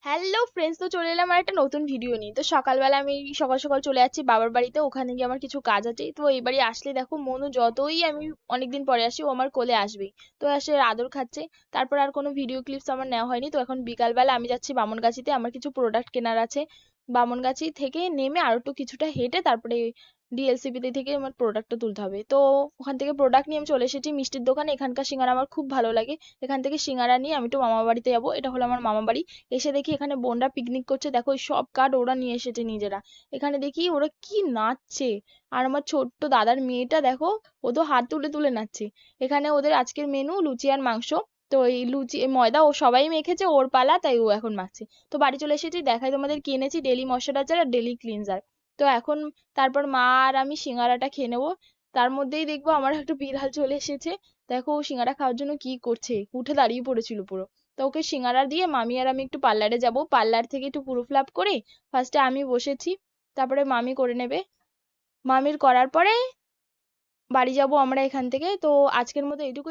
Hello friends, তো চলে এলাম আর একটা নতুন ভিডিও নিয়ে। তো সকালবেলা আমি সকাল সকাল চলে যাচ্ছি বাবার বাড়িতে, ওখানে গিয়ে আমার কিছু কাজ আছে। তো এই বাড়ি আসলে দেখো, মনু যতই আমি অনেকদিন পরে আসি, ও আমার কোলে আসবেই। তো এসে আদর খাচ্ছে। তারপর আর কোনো ভিডিও ক্লিপস আমার নেওয়া হয়নি। তো এখন বিকালবেলা আমি যাচ্ছি বামনগাছিতে, আমার কিছু প্রোডাক্ট কেনার আছে। বামনগাছি থেকে নেমে আর একটু কিছুটা হেঁটে তারপরে ডিএলসিপিতে থেকে আমার প্রোডাক্টটা তুলতে হবে। তো ওখান থেকে প্রোডাক্ট নিয়ে আমি চলে এসেছি মিষ্টির দোকানে। এখানকার সিঙ্গারা আমার খুব ভালো লাগে। এখান থেকে সিঙ্গারা নিয়ে আমি একটু মামা বাড়িতে যাবো। এটা হলো আমার মামা বাড়ি। এসে দেখি এখানে বোনরা পিকনিক করছে, দেখো ওই সব কার্ড ওরা নিয়ে এসেছে নিজেরা। এখানে দেখি ওরা কি নাচছে। আর আমার ছোট্ট দাদার মেয়েটা দেখো, ও তো হাত তুলে তুলে নাচছে। এখানে ওদের আজকের মেনু লুচি আর মাংস। তো এই লুচি এই ময়দা ও সবাই মেখেছে, ওর পালা, তাই ও এখন মাখছে। তো বাড়ি চলে এসেছি, দেখাই তোমাদের কি এনেছি, ডেলি ময়শ্চারাইজার আর ডেলি ক্লিনজার। তো এখন তারপর মা আর আমি সিঙ্গারাটা খেয়ে নেবো। তার মধ্যেই দেখবো আমার একটা বিড়াল চলে এসেছে। দেখো ও সিঙ্গারা খাওয়ার জন্য কি করছে, উঠে দাঁড়িয়ে পড়েছিল পুরো। তো ওকে সিঙ্গারা দিয়ে মামি আর আমি একটু পার্লারে যাব, পার্লার থেকে একটু পুরো ফ্লাপ করে ফার্স্টে আমি বসেছি, তারপরে মামি করে নেবে। মামির করার পরে বাড়ি যাব আমরা এখান থেকে। তো আজকের মতো এইটুকু।